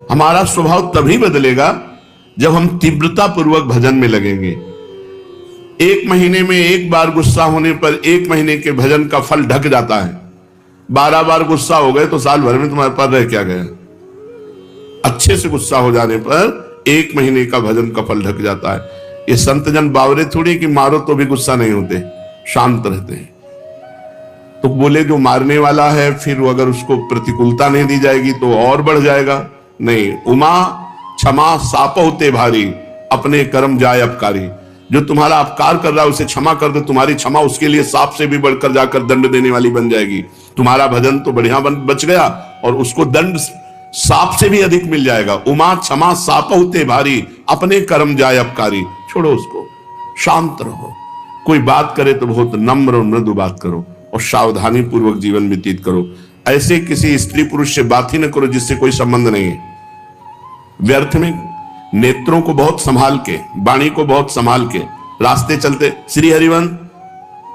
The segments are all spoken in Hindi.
हमारा स्वभाव तभी बदलेगा जब हम तीव्रता पूर्वक भजन में लगेंगे। एक महीने में एक बार गुस्सा होने पर एक महीने के भजन का फल ढक जाता है। 12 बार गुस्सा हो गए तो साल भर में तुम्हारे पास रह क्या गया। अच्छे से गुस्सा हो जाने पर एक महीने का भजन का फल ढक जाता है। ये संत जन बावरे थोड़ी कि मारो तो भी गुस्सा नहीं होते, शांत रहते हैं। तो बोले जो मारने वाला है फिर अगर उसको प्रतिकूलता नहीं दी जाएगी तो और बढ़ जाएगा। नहीं, उमा क्षमा सापहुते भारी, अपने कर्म जाए अपकारी। जो तुम्हारा अपकार कर रहा है उसे क्षमा कर दो, तुम्हारी क्षमा उसके लिए सांप से भी बढ़कर जाकर दंड देने वाली बन जाएगी। तुम्हारा भजन तो बढ़िया बच गया और उसको दंड सांप से भी अधिक मिल जाएगा। उमा क्षमा सापहुते भारी, अपने कर्म जाए अपकारी। छोड़ो उसको, शांत रहो। कोई बात करे तो बहुत नम्र और मृदु बात करो और सावधानी पूर्वक जीवन व्यतीत करो। ऐसे किसी स्त्री पुरुष से बात ही न करो जिससे कोई संबंध नहीं है। व्यर्थ में नेत्रों को बहुत संभाल के, वाणी को बहुत संभाल के रास्ते चलते, श्री हरिवंश,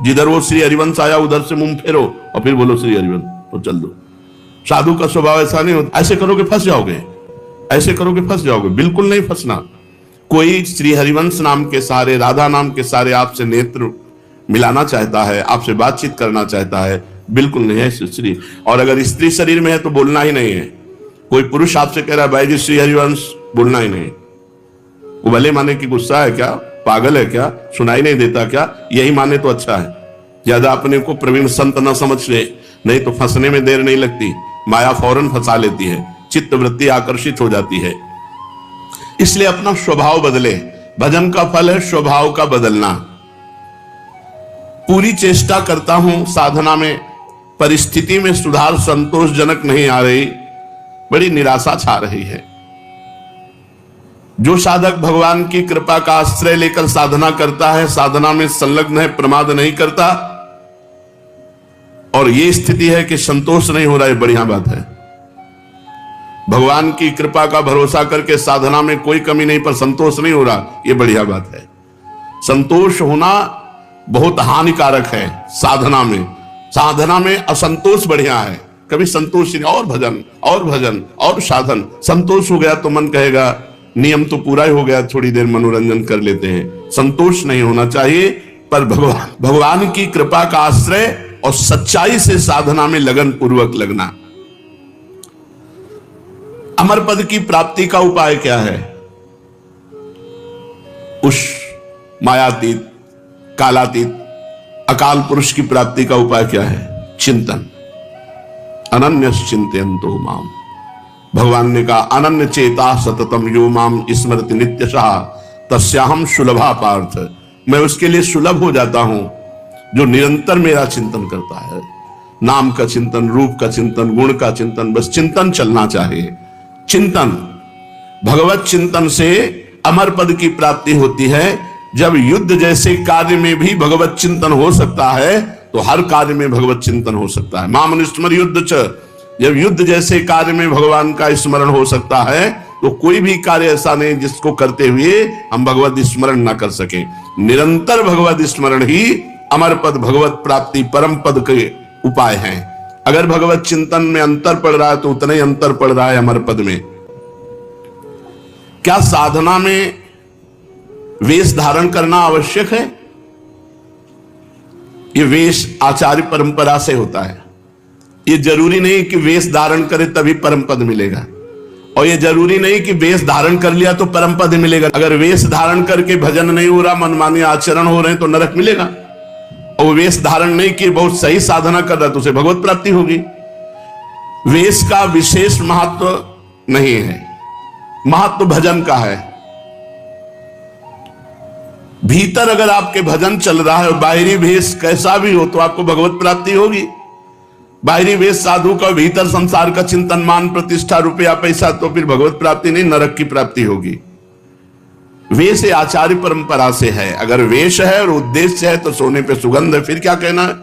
जिधर वो श्री हरिवंश आया उधर से मुंह फेरो और फिर बोलो श्री हरिवंश तो चल दो। साधु का स्वभाव ऐसा नहीं होता। ऐसे करोगे फंस जाओगे, ऐसे करोगे फंस जाओगे। बिल्कुल नहीं फंसना। कोई श्री हरिवंश नाम के सहारे, राधा नाम के सहारे आपसे नेत्र मिलाना चाहता है, आपसे बातचीत करना चाहता है, बिल्कुल नहीं है स्त्री। और अगर स्त्री शरीर में है तो बोलना ही नहीं है। कोई पुरुष आपसे कह रहा है भाई जी श्री हरिवंश, बोलना ही नहीं। वो भले माने कि गुस्सा है क्या, पागल है क्या, सुनाई नहीं देता क्या, यही माने तो अच्छा है। ज्यादा अपने को प्रवीण संत न समझ ले, नहीं तो फंसने में देर नहीं लगती। माया फौरन फंसा लेती है, चित्त वृत्ति आकर्षित हो जाती है। इसलिए अपना स्वभाव बदले। भजन का फल है स्वभाव का बदलना। पूरी चेष्टा करता हूं साधना में, परिस्थिति में सुधार संतोषजनक नहीं आ रही, बड़ी निराशा छा रही है। जो साधक भगवान की कृपा का आश्रय लेकर साधना करता है, साधना में संलग्न है, प्रमाद नहीं करता, और ये स्थिति है कि संतोष नहीं हो रहा है, बढ़िया बात है। भगवान की कृपा का भरोसा करके साधना में कोई कमी नहीं पर संतोष नहीं हो रहा, ये बढ़िया बात है। संतोष होना बहुत हानिकारक है साधना में। साधना में असंतोष बढ़िया है। कभी संतोष नहीं, और भजन और भजन और साधन। संतोष हो गया तो मन कहेगा नियम तो पूरा ही हो गया, थोड़ी देर मनोरंजन कर लेते हैं। संतोष नहीं होना चाहिए, पर भगवान की कृपा का आश्रय और सच्चाई से साधना में लगन पूर्वक लगना। अमर पद की प्राप्ति का उपाय क्या है? उस मायातीत, कालातीत, अकाल पुरुष की प्राप्ति का उपाय क्या है? चिंतन। अनन्य चिंतयन्तो माम। भगवान ने कहा अनन्य चेता सततम यो माम स्मरति नित्यशः तस्याहम सुलभा पार्थ। मैं उसके लिए सुलभ हो जाता हूं जो निरंतर मेरा चिंतन करता है। नाम का चिंतन, रूप का चिंतन, गुण का चिंतन, बस चिंतन चलना चाहिए। चिंतन, भगवत चिंतन से अमर पद की प्राप्ति होती है। जब युद्ध जैसे कार्य में भी भगवत चिंतन हो सकता है तो हर कार्य में भगवत चिंतन हो सकता है। माम स्मर युद्ध च। जब युद्ध जैसे कार्य में भगवान का स्मरण हो सकता है तो कोई भी कार्य ऐसा नहीं जिसको करते हुए हम भगवत स्मरण ना कर सके। निरंतर भगवत स्मरण ही अमर पद, भगवत प्राप्ति, परम पद के उपाय हैं। अगर भगवत चिंतन में अंतर पड़ रहा है तो उतना ही अंतर पड़ रहा है अमर पद में। क्या साधना में वेश धारण करना आवश्यक है? ये वेश आचार्य परंपरा से होता है। ये जरूरी नहीं कि वेश धारण करे तभी परम पद मिलेगा, और ये जरूरी नहीं कि वेश धारण कर लिया तो परम पद मिलेगा। अगर वेश धारण करके भजन नहीं हो रहा, मनमानी आचरण हो रहे हैं तो नरक मिलेगा। और वेश धारण नहीं किए, बहुत सही साधना कर रहा है तो उसे भगवत प्राप्ति होगी। वेश का विशेष महत्व नहीं है, महत्व भजन का है। भीतर अगर आपके भजन चल रहा है और बाहरी वेश कैसा भी हो तो आपको भगवत प्राप्ति होगी। बाहरी वेश साधु का, भीतर संसार का चिंतन, मान प्रतिष्ठा, रुपया पैसा, तो फिर भगवत प्राप्ति नहीं, नरक की प्राप्ति होगी। वेश आचार्य परंपरा से है। अगर वेश है और उद्देश्य है तो सोने पे सुगंध है, फिर क्या कहना है।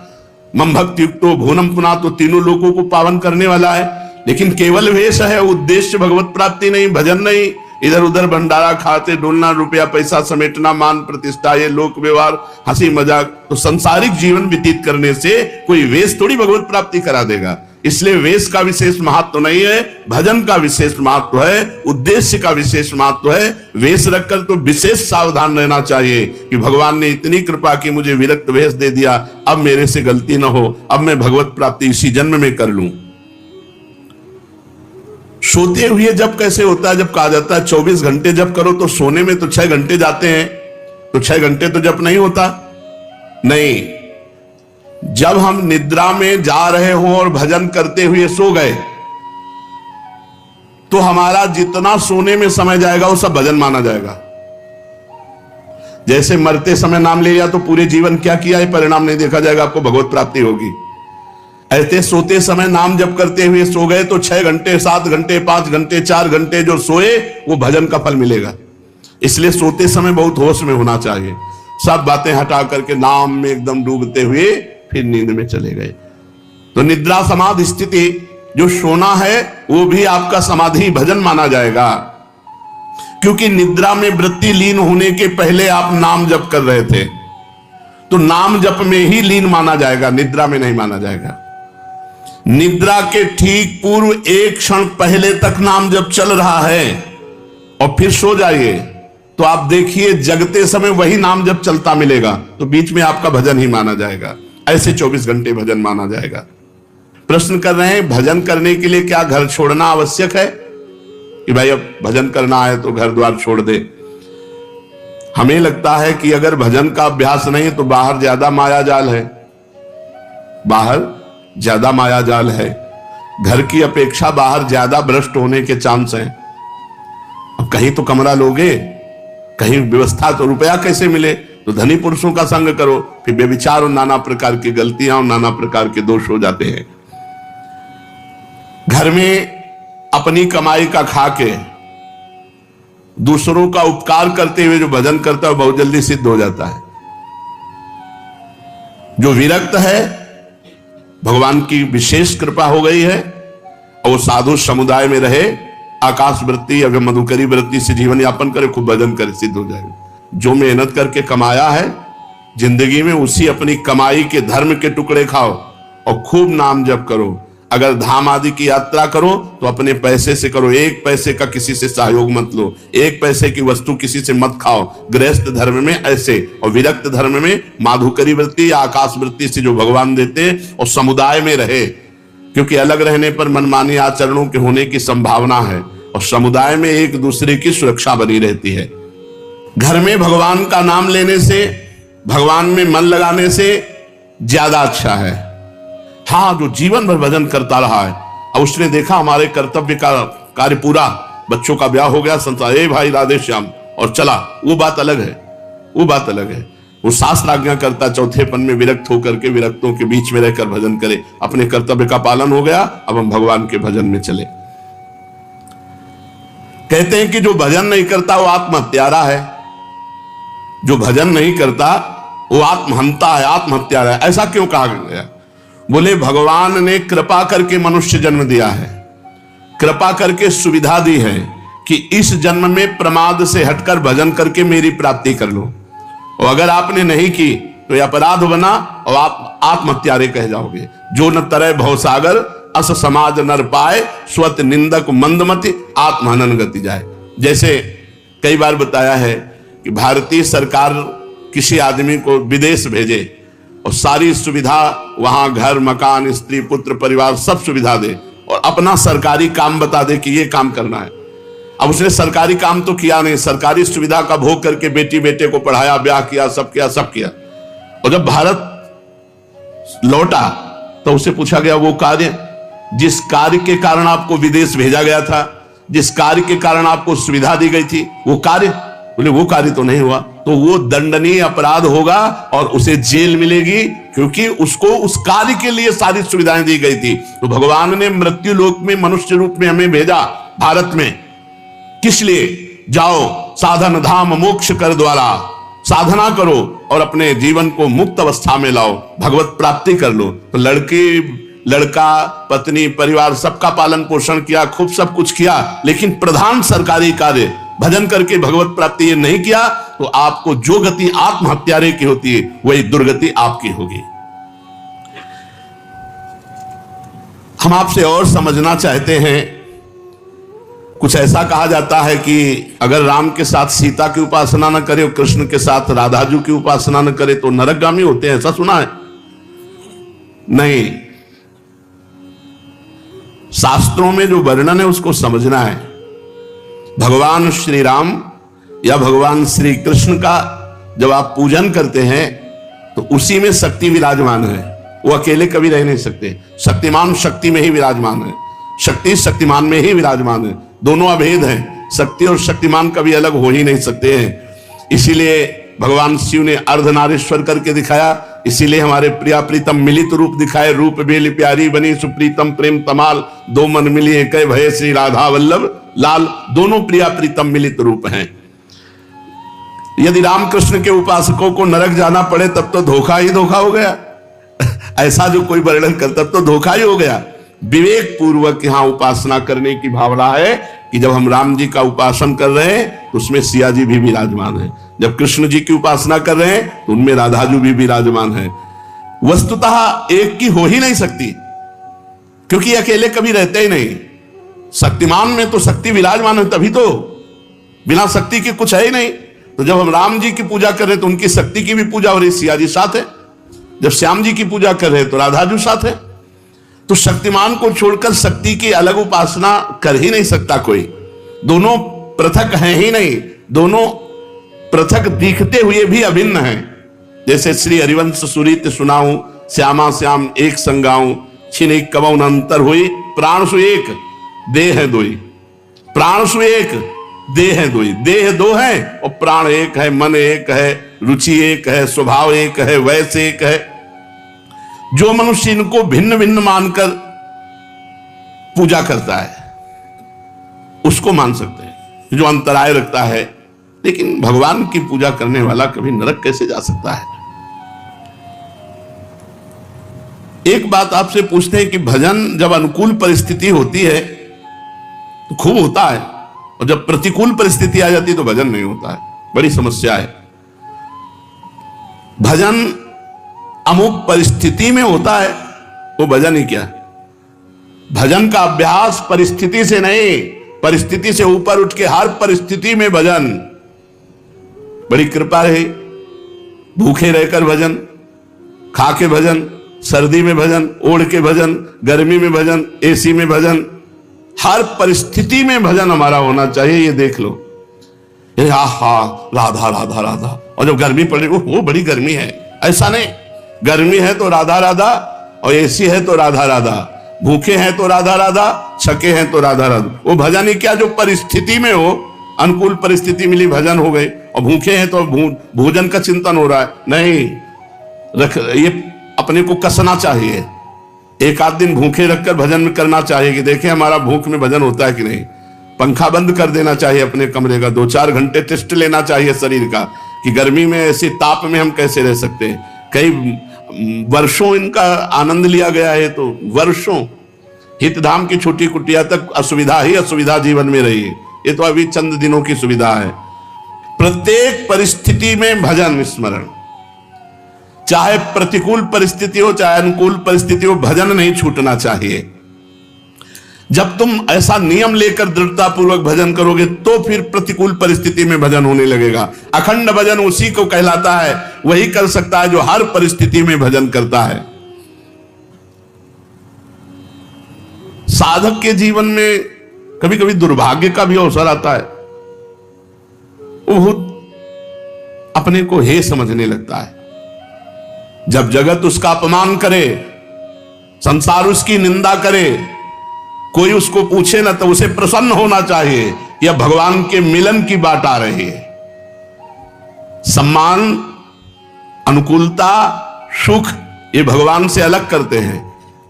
मम भक्ति युक्तो भूनम पुना, तो तीनों लोगों को पावन करने वाला है। लेकिन केवल वेश है, उद्देश्य भगवत प्राप्ति नहीं, भजन नहीं, इधर उधर भंडारा खाते डोलना, रुपया पैसा समेटना, मान प्रतिष्ठा, ये लोक व्यवहार, हंसी मजाक, तो संसारिक जीवन व्यतीत करने से कोई वेश थोड़ी भगवत प्राप्ति करा देगा। इसलिए वेश का विशेष महत्व नहीं है, भजन का विशेष महत्व है, उद्देश्य का विशेष महत्व है। वेश रखकर तो विशेष सावधान रहना चाहिए कि भगवान ने इतनी कृपा की, मुझे विरक्त वेश दे दिया, अब मेरे से गलती न हो, अब मैं भगवत प्राप्ति इसी जन्म में कर लूं। सोते हुए जब कैसे होता है? जब कहा जाता है 24 घंटे जप करो, तो सोने में तो 6 घंटे जाते हैं, तो 6 घंटे तो जप नहीं होता। नहीं, जब हम निद्रा में जा रहे हों और भजन करते हुए सो गए, तो हमारा जितना सोने में समय जाएगा वो सब भजन माना जाएगा। जैसे मरते समय नाम ले लिया तो पूरे जीवन क्या किया है परिणाम नहीं देखा जाएगा, आपको भगवत प्राप्ति होगी। ऐसे सोते समय नाम जप करते हुए सो गए तो 6 घंटे, 7 घंटे, 5 घंटे, 4 घंटे जो सोए वो भजन का फल मिलेगा। इसलिए सोते समय बहुत होश में होना चाहिए, सब बातें हटा करके नाम में एकदम डूबते हुए फिर नींद में चले गए। तो निद्रा समाधि स्थिति, जो सोना है वो भी आपका समाधि भजन माना जाएगा, क्योंकि निद्रा में वृत्ति लीन होने के पहले आप नाम जप कर रहे थे, तो नाम जप में ही लीन माना जाएगा, निद्रा में नहीं माना जाएगा। निद्रा के ठीक पूर्व 1 क्षण पहले तक नाम जप चल रहा है और फिर सो जाइए, तो आप देखिए जगते समय वही नाम जप चलता मिलेगा, तो बीच में आपका भजन ही माना जाएगा। ऐसे 24 घंटे भजन माना जाएगा। प्रश्न कर रहे हैं, भजन करने के लिए क्या घर छोड़ना आवश्यक है? कि भाई अब भजन करना है तो घर द्वार छोड़ दे। हमें लगता है कि अगर भजन का अभ्यास नहीं तो बाहर ज्यादा माया जाल है, बाहर ज्यादा माया जाल है, घर की अपेक्षा बाहर ज्यादा भ्रष्ट होने के चांस हैं। अब कहीं तो कमरा लोगे, कहीं व्यवस्था, तो रुपया कैसे मिले? तो धनी पुरुषों का संग करो, फिर बेविचार और नाना प्रकार की गलतियां और नाना प्रकार के दोष हो जाते हैं। घर में अपनी कमाई का खा के दूसरों का उपकार करते हुए जो भजन करता है बहुत जल्दी सिद्ध हो जाता है। जो विरक्त है, भगवान की विशेष कृपा हो गई है और वो साधु समुदाय में रहे, आकाश वृत्ति या मधुकरी वृत्ति से जीवन यापन करे, खूब भजन करे, सिद्ध हो जाएगा। जो मेहनत करके कमाया है जिंदगी में, उसी अपनी कमाई के धर्म के टुकड़े खाओ और खूब नाम जप करो। अगर धाम आदि की यात्रा करो तो अपने पैसे से करो, 1 पैसे का किसी से सहयोग मत लो, 1 पैसे की वस्तु किसी से मत खाओ। गृहस्थ धर्म में ऐसे, और विरक्त धर्म में माधुकरी वृत्ति या आकाश वृत्ति से जो भगवान देते, और समुदाय में रहे, क्योंकि अलग रहने पर मनमानी आचरणों के होने की संभावना है, और समुदाय में एक दूसरे की सुरक्षा बनी रहती है। घर में भगवान का नाम लेने से, भगवान में मन लगाने से ज्यादा अच्छा है। हाँ, जो जीवन भर भजन करता रहा है और उसने देखा हमारे कर्तव्य का कार्य पूरा, बच्चों का ब्याह हो गया, संसार ए भाई राधे श्याम और चला, वो बात अलग है, वो बात अलग है। वो शास्त्र आज्ञा करता चौथेपन में विरक्त होकर के विरक्तों के बीच में रहकर भजन करे, अपने कर्तव्य का पालन हो गया, अब हम भगवान के भजन में चले। कहते हैं कि जो भजन नहीं करता वो आत्महत्यारा है, जो भजन नहीं करता वो आत्महंता है, आत्महत्यारा है। ऐसा क्यों कहा गया? बोले भगवान ने कृपा करके मनुष्य जन्म दिया है, कृपा करके सुविधा दी है कि इस जन्म में प्रमाद से हटकर भजन करके मेरी प्राप्ति कर लो, और अगर आपने नहीं की तो यह अपराध बना और आप आत्महत्यारे कह जाओगे। जो न तरह भवसागर अस समाज नर पाए, स्वत निंदक मंदमति आत्महनन गति जाए। जैसे कई बार बताया है कि भारतीय सरकार किसी आदमी को विदेश भेजे और सारी सुविधा वहां, घर मकान स्त्री पुत्र परिवार सब सुविधा दे, और अपना सरकारी काम बता दे कि ये काम करना है। अब उसने सरकारी काम तो किया नहीं, सरकारी सुविधा का भोग करके बेटी बेटे को पढ़ाया, ब्याह किया, सब किया, सब किया, और जब भारत लौटा तो उसे पूछा गया वो कार्य, जिस कार्य के कारण आपको विदेश भेजा गया था, जिस कार्य के कारण आपको सुविधा दी गई थी, वो कार्य? बोले वो कार्य तो नहीं हुआ, तो वो दंडनीय अपराध होगा और उसे जेल मिलेगी, क्योंकि उसको उस कार्य के लिए सारी सुविधाएं दी गई थी। तो भगवान ने मृत्यु लोक में मनुष्य रूप में हमें भेजा भारत में, किस लिए? जाओ साधन धाम मोक्ष कर द्वारा, साधना करो और अपने जीवन को मुक्त अवस्था में लाओ, भगवत प्राप्ति कर लो। तो लड़का पत्नी परिवार सबका पालन पोषण किया, खूब सब कुछ किया, लेकिन प्रधान सरकारी कार्य भजन करके भगवत प्राप्ति ये नहीं किया, तो आपको जो गति आत्महत्यारे की होती है वही दुर्गति आपकी होगी। हम आपसे और समझना चाहते हैं। कुछ ऐसा कहा जाता है कि अगर राम के साथ सीता की उपासना न करे और कृष्ण के साथ राधाजू की उपासना न करे तो नरकगामी होते हैं, ऐसा सुना है? नहीं, शास्त्रों में जो वर्णन है उसको समझना है। भगवान श्री राम या भगवान श्री कृष्ण का जब आप पूजन करते हैं तो उसी में शक्ति विराजमान है, वो अकेले कभी रह नहीं सकते। शक्तिमान शक्ति में ही विराजमान है, शक्ति शक्तिमान में ही विराजमान है, दोनों अभेद हैं। शक्ति और शक्तिमान कभी अलग हो ही नहीं सकते हैं। इसीलिए भगवान शिव ने अर्धनारीश्वर करके दिखाया, इसीलिए हमारे प्रिया प्रीतम मिलित रूप दिखाए। रूप बेली प्यारी बनी सुप्रीतम प्रेम तमाल, दो मन मिली एक भय श्री राधा वल्लभ लाल। दोनों प्रिया प्रीतम मिलित रूप हैं। यदि रामकृष्ण के उपासकों को नरक जाना पड़े तब तो धोखा ही धोखा हो गया। ऐसा जो कोई वर्णन करता तो धोखा ही हो गया। विवेक पूर्वक यहां उपासना करने की भावना है कि जब हम राम जी का उपासन कर रहे हैं तो उसमें सिया जी भी विराजमान है, जब कृष्ण जी की उपासना कर रहे हैं तो उनमें राधाजू भी विराजमान है। वस्तुतः एक की हो ही नहीं सकती, क्योंकि अकेले कभी रहते ही नहीं। शक्तिमान में तो शक्ति विराजमान है, तभी तो, बिना शक्ति के कुछ है ही नहीं। तो जब हम राम जी की पूजा कर रहे हैं तो उनकी शक्ति की भी पूजा हो रही, सिया जी साथ है। जब श्याम जी की पूजा कर रहे हैं तो राधाजू साथ है। तो शक्तिमान को छोड़कर शक्ति की अलग उपासना कर ही नहीं सकता कोई। दोनों पृथक हैं ही नहीं, दोनों पृथक दिखते हुए भी अभिन्न हैं। जैसे श्री हरिवंश सुरीत सुनाऊं, श्यामा श्याम एक संगाऊं, छिन एक कबौन अंतर हुई, प्राण सु एक देह है दोई। प्राण सु एक देह है दोई, देह दो है और प्राण एक है, मन एक है, रुचि एक है, स्वभाव एक है, वैसे एक है। जो मनुष्य इनको भिन्न भिन्न मानकर पूजा करता है उसको मान सकते हैं, जो अंतराय रखता है। लेकिन भगवान की पूजा करने वाला कभी नरक कैसे जा सकता है? एक बात आपसे पूछते हैं कि भजन जब अनुकूल परिस्थिति होती है तो खूब होता है, और जब प्रतिकूल परिस्थिति आ जाती है तो भजन नहीं होता है। बड़ी समस्या है। भजन अमुक परिस्थिति में होता है, वो भजन ही क्या। भजन का अभ्यास परिस्थिति से नहीं, परिस्थिति से ऊपर उठ के हर परिस्थिति में भजन। बड़ी कृपा रही, भूखे रहकर भजन, खा के भजन, सर्दी में भजन, ओढ़ के भजन, गर्मी में भजन, एसी में भजन, हर परिस्थिति में भजन हमारा होना चाहिए। ये देख लो, ये आहा राधा राधा राधा, और जब गर्मी पड़े वो बड़ी गर्मी है, ऐसा नहीं। गर्मी है तो राधा राधा, और एसी है तो राधा राधा, भूखे हैं तो राधा राधा, छके हैं तो राधा राधा। वो भजन ही क्या जो परिस्थिति में हो, अनुकूल परिस्थिति मिली भजन हो गई, और भूखे हैं तो भोजन का चिंतन हो रहा है। नहीं, ये अपने को कसना चाहिए। एक आध दिन भूखे रखकर भजन में करना चाहिए कि देखें हमारा भूख में भजन होता है कि नहीं। पंखा बंद कर देना चाहिए अपने कमरे का, 2-4 घंटे टेस्ट लेना चाहिए शरीर का कि गर्मी में ऐसे ताप में हम कैसे रह सकते हैं। कई वर्षों इनका आनंद लिया गया है, तो वर्षों हितधाम की छोटी कुटिया तक असुविधा ही असुविधा जीवन में रही है। ये तो अभी चंद दिनों की सुविधा है। प्रत्येक परिस्थिति में भजन स्मरण, चाहे प्रतिकूल परिस्थिति हो चाहे अनुकूल परिस्थिति हो, भजन नहीं छूटना चाहिए। जब तुम ऐसा नियम लेकर दृढ़ता पूर्वक भजन करोगे तो फिर प्रतिकूल परिस्थिति में भजन होने लगेगा। अखंड भजन उसी को कहलाता है, वही कर सकता है जो हर परिस्थिति में भजन करता है। साधक के जीवन में कभी कभी दुर्भाग्य का भी अवसर आता है। वो अपने को हे समझने लगता है। जब जगत उसका अपमान करे, संसार उसकी निंदा करे, कोई उसको पूछे ना, तो उसे प्रसन्न होना चाहिए, यह भगवान के मिलन की बात आ रही है। सम्मान, अनुकूलता, सुख ये भगवान से अलग करते हैं।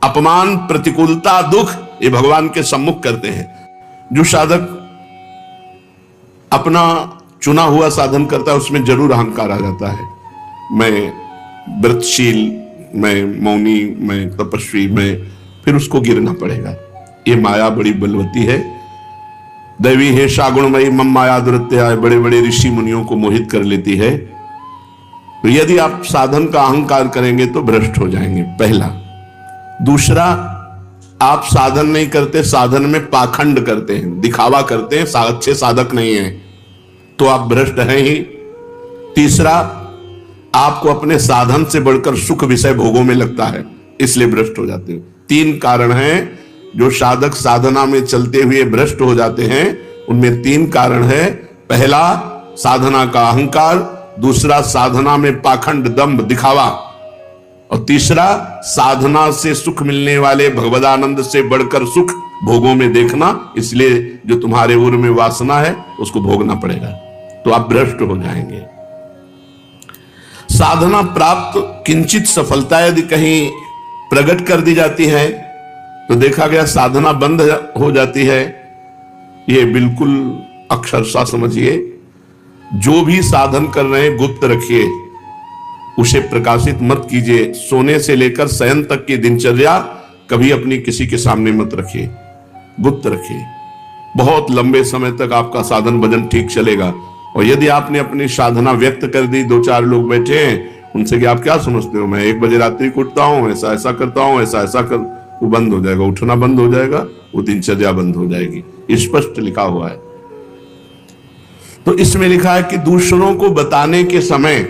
अपमान, प्रतिकूलता, दुख ये भगवान के सम्मुख करते हैं। जो साधक अपना चुना हुआ साधन करता है उसमें जरूर अहंकार आ जाता है। मैं व्रतशील, मैं मौनी, मैं तपस्वी, मैं, फिर उसको गिरना पड़ेगा। ये माया बड़ी बलवती है। दैवी है शागुणमयी मम माया दुरत्या, बड़े बड़े ऋषि मुनियों को मोहित कर लेती है। तो यदि आप साधन का अहंकार करेंगे तो भ्रष्ट हो जाएंगे, पहला। दूसरा, आप साधन नहीं करते, साधन में पाखंड करते हैं, दिखावा करते हैं, अच्छे साधक नहीं हैं, तो आप भ्रष्ट हैं ही। तीसरा, आपको अपने साधन से बढ़कर सुख विषय भोगों में लगता है, इसलिए भ्रष्ट हो जाते हैं। 3 कारण हैं जो साधक साधना में चलते हुए भ्रष्ट हो जाते हैं। उनमें 3 कारण है। पहला, साधना का अहंकार, दूसरा, साधना में पाखंड दंभ दिखावा, और तीसरा, साधना से सुख मिलने वाले भगवदानंद से बढ़कर सुख भोगों में देखना। इसलिए जो तुम्हारे उर में वासना है उसको भोगना पड़ेगा, तो आप भ्रष्ट हो जाएंगे। साधना प्राप्त किंचित सफलता यदि कहीं प्रकट कर दी जाती है तो देखा गया साधना बंद हो जाती है। ये बिल्कुल अक्षरशः समझिए, जो भी साधन कर रहे हैं गुप्त रखिए, उसे प्रकाशित मत कीजिए। सोने से लेकर शयन तक की दिनचर्या कभी अपनी किसी के सामने मत रखिए, गुप्त रखिए। बहुत लंबे समय तक आपका साधन भजन ठीक चलेगा। और यदि आपने अपनी साधना व्यक्त कर दी, 2-4 लोग बैठे हैं, उनसे कि आप क्या समझते हो, मैं 1 बजे रात्रि को उठता हूं, ऐसा ऐसा करता हूं, ऐसा ऐसा कर, वो बंद हो जाएगा, उठना बंद हो जाएगा, वो दिनचर्या बंद हो जाएगी। स्पष्ट लिखा हुआ है। तो इसमें लिखा है कि दूसरों को बताने के समय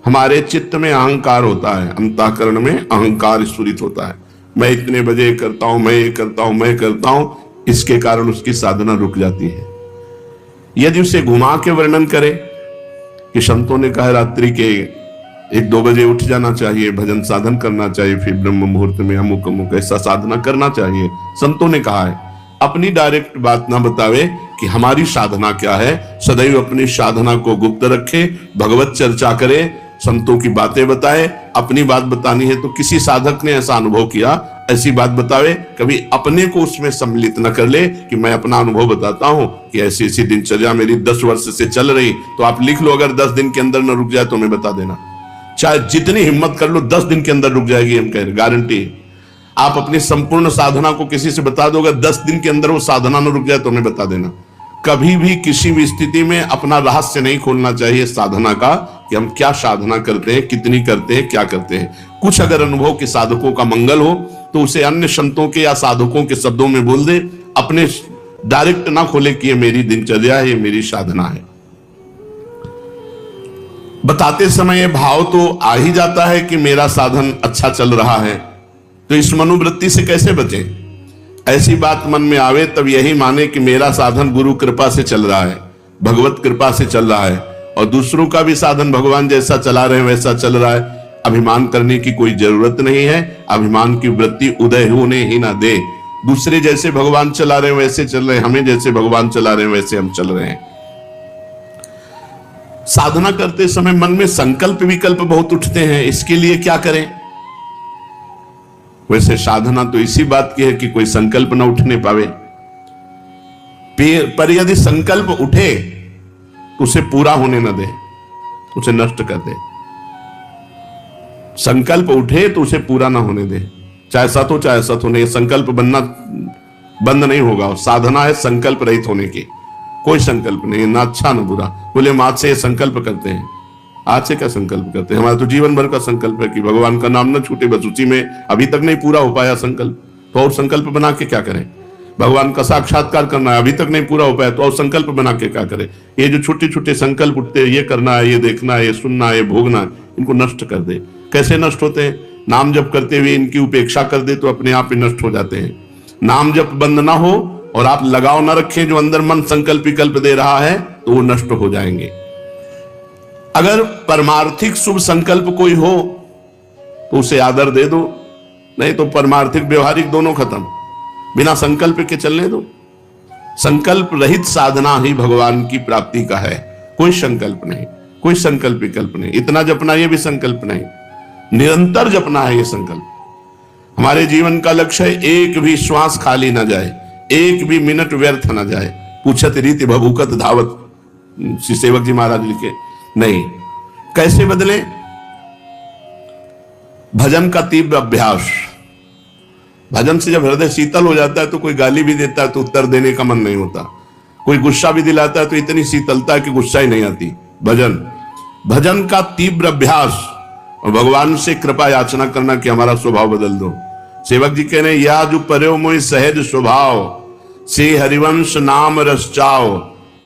हमारे चित्त में अहंकार होता है, अंतःकरण में अहंकार स्फुरित होता है। मैं इतने बजे करता हूं, मैं ये करता हूं, मैं करता हूं, इसके कारण उसकी साधना रुक जाती है। यदि उसे घुमा के वर्णन करे कि संतों ने कहा रात्रि के 1-2 बजे उठ जाना चाहिए, भजन साधन करना चाहिए, फिर ब्रह्म मुहूर्त में अमुक अमुक ऐसा साधना करना चाहिए, संतों ने कहा है, अपनी डायरेक्ट बात ना बतावे कि हमारी साधना क्या है। सदैव अपनी साधना को गुप्त रखे, भगवत चर्चा करे, संतों की बातें बताए। अपनी बात बतानी है तो किसी साधक ने ऐसा अनुभव किया, ऐसी बात बतावे। कभी अपने को उसमें सम्मिलित न कर ले कि मैं अपना अनुभव बताता हूं कि ऐसी ऐसी दिनचर्या मेरी 10 वर्ष से चल रही। तो आप लिख लो, अगर 10 दिन के अंदर न रुक जाए तो हमें बता देना। चाहे जितनी हिम्मत कर लो, 10 दिन के अंदर रुक जाएगी, हम कह रहे, गारंटी। आप अपनी संपूर्ण साधना को किसी से बता दोगे, 10 दिन के अंदर वो साधना न रुक जाए तो हमें बता देना। कभी भी किसी भी स्थिति में अपना रहस्य नहीं खोलना चाहिए साधना का, कि हम क्या साधना करते हैं, कितनी करते हैं, क्या करते हैं। कुछ अगर अनुभव के साधकों का मंगल हो तो उसे अन्य संतों के या साधकों के शब्दों में बोल दे, अपने डायरेक्ट ना खोले कि ये मेरी दिनचर्या है, ये मेरी साधना है। बताते समय ये भाव तो आ ही जाता है कि मेरा साधन अच्छा चल रहा है, तो इस मनोवृत्ति से कैसे बचे। ऐसी बात मन में आवे तब यही माने कि मेरा साधन गुरु कृपा से चल रहा है, भगवत कृपा से चल रहा है, और दूसरों का भी साधन भगवान जैसा चला रहे हैं वैसा चल रहा है। अभिमान करने की कोई जरूरत नहीं है। अभिमान की वृत्ति उदय होने ही ना दे। दूसरे जैसे भगवान चला रहे हैं वैसे चल रहे हैं, हमें जैसे भगवान चला रहे हैं वैसे हम चल रहे हैं। साधना करते समय मन में संकल्प विकल्प बहुत उठते हैं, इसके लिए क्या करें। वैसे साधना तो इसी बात की है कि कोई संकल्प ना उठने पावे, पर यदि संकल्प उठे तो उसे पूरा होने न दे, उसे नष्ट कर दे। संकल्प उठे तो उसे पूरा ना होने दे, चाहे सत हो चाहे असत हो। नहीं, संकल्प बनना बंद नहीं होगा। साधना है संकल्प रहित होने की। कोई संकल्प नहीं, ना अच्छा ना बुरा। बोले हम आज से ये संकल्प करते हैं। आज से क्या संकल्प करते हैं? हमारा तो जीवन भर का संकल्प है कि भगवान का नाम न छूटे, बस उसी में। अभी तक नहीं पूरा हो पाया संकल्प, तो और संकल्प बना के क्या करें। भगवान का साक्षात्कार करना है, अभी तक नहीं पूरा हो पाया, तो और संकल्प बना के क्या करें। ये जो छोटे छोटे संकल्प उठते हैं, ये करना है, ये देखना है, ये सुनना है, ये भोगना है, इनको नष्ट कर दे। कैसे नष्ट होते हैं? नाम जप करते हुए इनकी उपेक्षा कर दे तो अपने आप ही नष्ट हो जाते हैं। नाम जप बंद ना हो और आप लगाव ना रखें जो अंदर मन संकल्प विकल्प दे रहा है, तो वो नष्ट हो जाएंगे। अगर परमार्थिक शुभ संकल्प कोई हो तो उसे आदर दे दो, नहीं तो परमार्थिक व्यवहारिक दोनों खत्म। बिना संकल्प के चलने दो। संकल्प रहित साधना ही भगवान की प्राप्ति का है। कोई संकल्प नहीं, कोई संकल्प विकल्प नहीं। इतना जपना ये भी संकल्प नहीं, निरंतर जपना है ये संकल्प। हमारे जीवन का लक्ष्य है एक भी श्वास खाली ना जाए, एक भी मिनट व्यर्थ ना जाए। पूछत रीति भभूकत धावत, श्री सेवक जी महाराज लिखे। नहीं, कैसे बदले? भजन का तीव्र अभ्यास। भजन से जब हृदय शीतल हो जाता है तो कोई गाली भी देता है तो उत्तर देने का मन नहीं होता। कोई गुस्सा भी दिलाता है तो इतनी शीतलता कि गुस्सा ही नहीं आती। भजन का तीव्र अभ्यास और भगवान से कृपा याचना करना कि हमारा स्वभाव बदल दो। सेवक जी कह रहे हैं, या जो पर्यो मोहि सहज स्वभाव, से हरिवंश नाम रस चाओ,